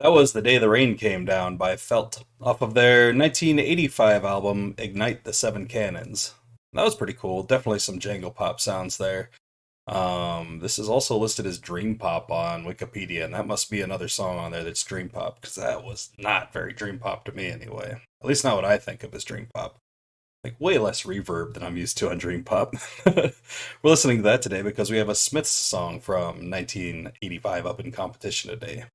That was The Day the Rain Came Down by Felt, off of their 1985 album Ignite the Seven Cannons. That was pretty cool. Definitely some jangle pop sounds there. This is also listed as Dream Pop on Wikipedia, and that must be another song on there that's Dream Pop, because that was not very Dream Pop to me anyway. At least not what I think of as Dream Pop. Like, way less reverb than I'm used to on Dream Pop. We're listening to that today because we have a Smiths song from 1985 up in competition today.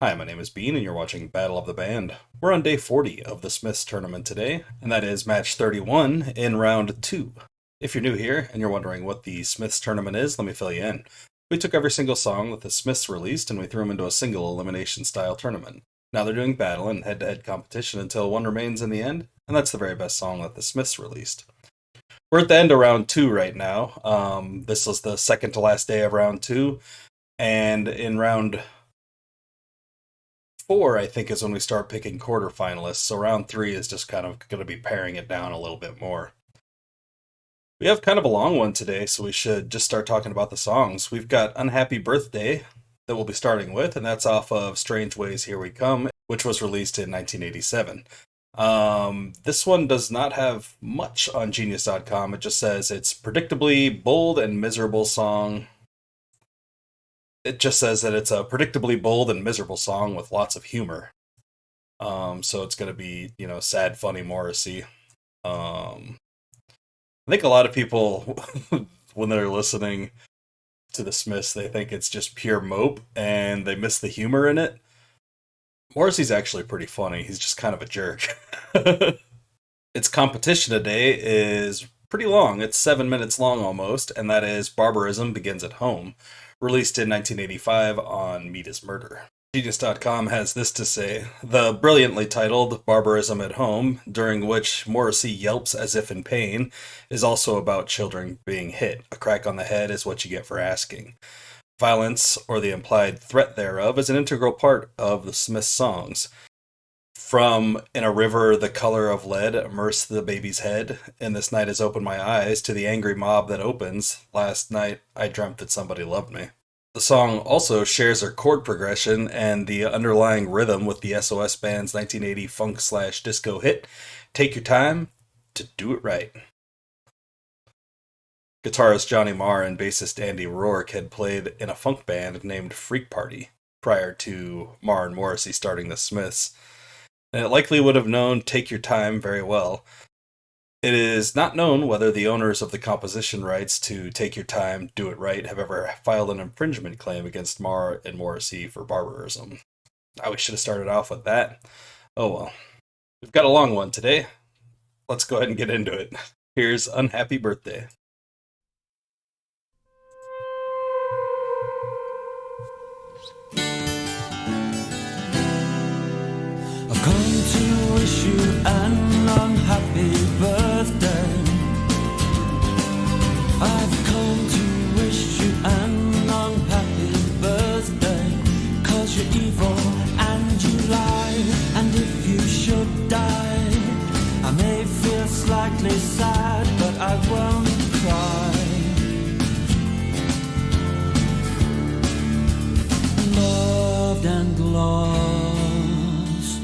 Hi, my name is Bean, and you're watching Battle of the Band. We're on day 40 of the Smiths tournament today, and that is match 31 in round 2. If you're new here and you're wondering what the Smiths tournament is, let me fill you in. We took every single song that the Smiths released and we threw them into a single elimination style tournament. Now they're doing battle and head-to-head competition until one remains in the end, and that's the very best song that the Smiths released. We're at the end of round 2 right now. This was the second to last day of round 2, and in round 4, I think, is when we start picking quarterfinalists, so round 3 is just kind of going to be paring it down a little bit more. We have kind of a long one today, so we should just start talking about the songs. We've got Unhappy Birthday that we'll be starting with, and that's off of Strange Ways Here We Come, which was released in 1987. This one does not have much on Genius.com. It just says it's predictably bold and miserable song. It just says that it's a predictably bold and miserable song with lots of humor. So it's going to be, sad, funny Morrissey. I think a lot of people, when they're listening to the Smiths, they think it's just pure mope, and they miss the humor in it. Morrissey's actually pretty funny. He's just kind of a jerk. Its competition today is pretty long. It's 7 minutes long almost, and that is Barbarism Begins at Home, released in 1985 on Meat is Murder. Genius.com has this to say: the brilliantly titled Barbarism at Home, during which Morrissey yelps as if in pain, is also about children being hit. A crack on the head is what you get for asking. Violence, or the implied threat thereof, is an integral part of the Smiths songs. From In a River the Color of Lead, Immerse the Baby's Head, and This Night Has Opened My Eyes, to the angry mob that opens, Last Night I Dreamt That Somebody Loved Me. The song also shares a chord progression and the underlying rhythm with the SOS Band's 1980 funk/disco hit, Take Your Time to Do It Right. Guitarist Johnny Marr and bassist Andy Rourke had played in a funk band named Freak Party prior to Marr and Morrissey starting the Smiths, and it likely would have known Take Your Time very well. It is not known whether the owners of the composition rights to Take Your Time, Do It Right have ever filed an infringement claim against Marr and Morrissey for barbarism. We should have started off with that. Oh well. We've got a long one today. Let's go ahead and get into it. Here's Unhappy Birthday. I've come to wish you an unhappy birthday. I've come to wish you an unhappy birthday, 'cause you're evil and you lie, and if you should die, I may feel slightly sad, but I won't cry. Loved and lost,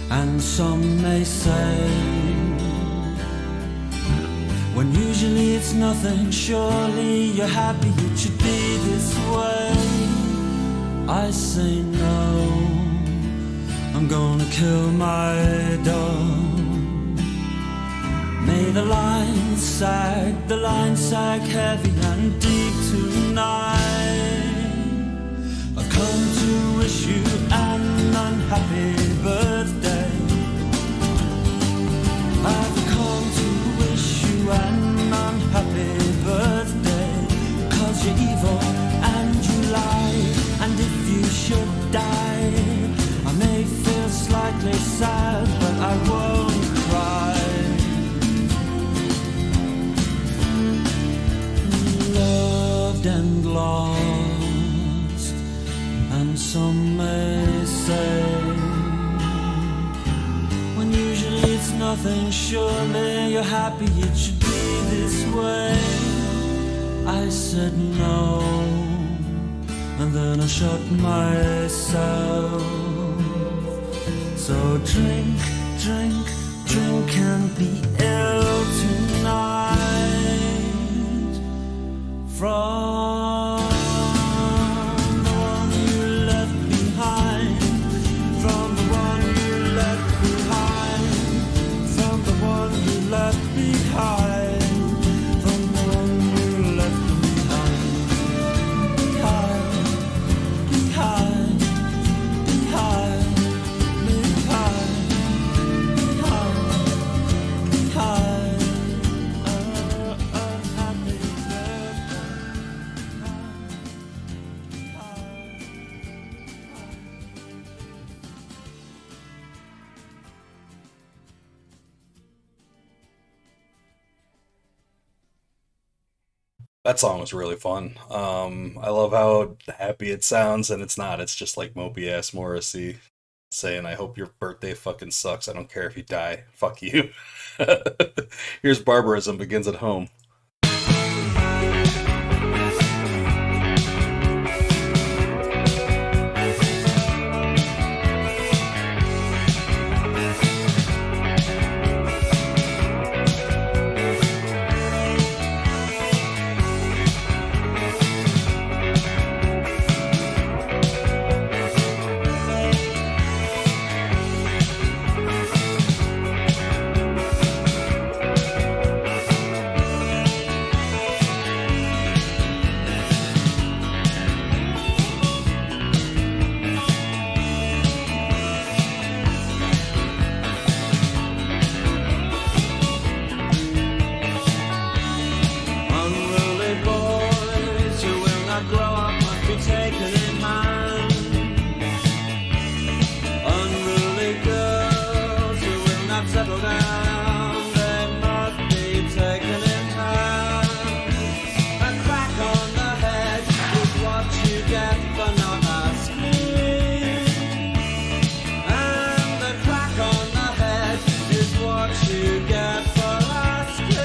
and some may say, when usually it's nothing, surely you're happy it should be this way. I say no, I'm gonna kill my dog. May the lines sag heavy and deep tonight. I've come to wish you an unhappy birthday. I've come to wish you an unhappy birthday, 'cause you're evil and you lie, and if you should die, I may feel slightly sad, but I won't cry. Loved and lost, and some may say, when usually it's nothing, surely you're happy it should be this way. I said no, and then I shut myself So drink, drink, drink and be ill tonight. From the one you left behind. From the one you left behind. From the one you left behind. From the one you left behind. Be high, be high, be high, be high, be high, be high. Happy birthday. Be high. That song was really fun. I love how happy it sounds, and it's not. It's just like mopey ass Morrissey saying, "I hope your birthday fucking sucks. I don't care if you die. Fuck you." Here's Barbarism begins at home. Unruly boys who will not grow up must be taken in hand. Unruly girls who will not settle down, they must be taken in hand. A crack on the head is what you get for not asking. And the crack on the head is what you get for asking.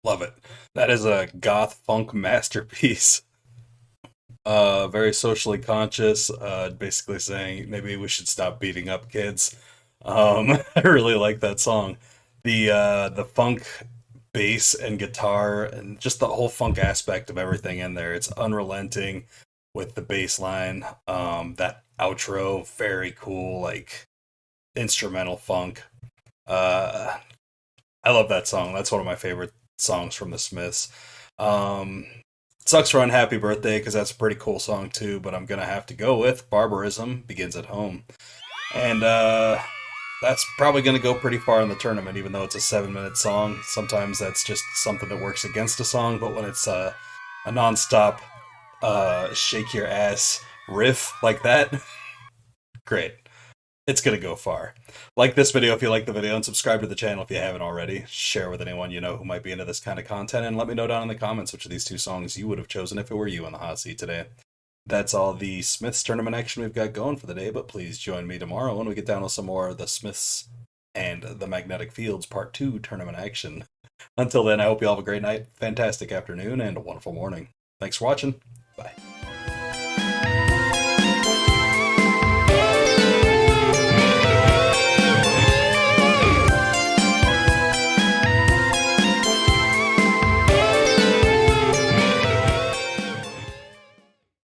Love it. That is a goth funk masterpiece. Very socially conscious, basically saying maybe we should stop beating up kids. I really like that song. The funk bass and guitar and just the whole funk aspect of everything in there. It's unrelenting with the bass line. That outro, very cool, like instrumental funk. Uh, I love that song. That's one of my favorite songs from the Smiths. Um, Sucks for Unhappy Birthday because that's a pretty cool song too, but I'm gonna have to go with Barbarism Begins at Home. And that's probably gonna go pretty far in the tournament, even though it's a 7 minute song. Sometimes that's just something that works against a song, but when it's a nonstop shake your ass riff like that, great. It's gonna go far. Like this video if you like the video, and subscribe to the channel if you haven't already. Share with anyone you know who might be into this kind of content, and let me know down in the comments which of these two songs you would have chosen if it were you in the hot seat today. That's all the Smiths tournament action we've got going for the day, but please join me tomorrow when we get down to some more of the Smiths and the Magnetic Fields Part 2 tournament action. Until then, I hope you all have a great night, fantastic afternoon, and a wonderful morning. Thanks for watching. Bye.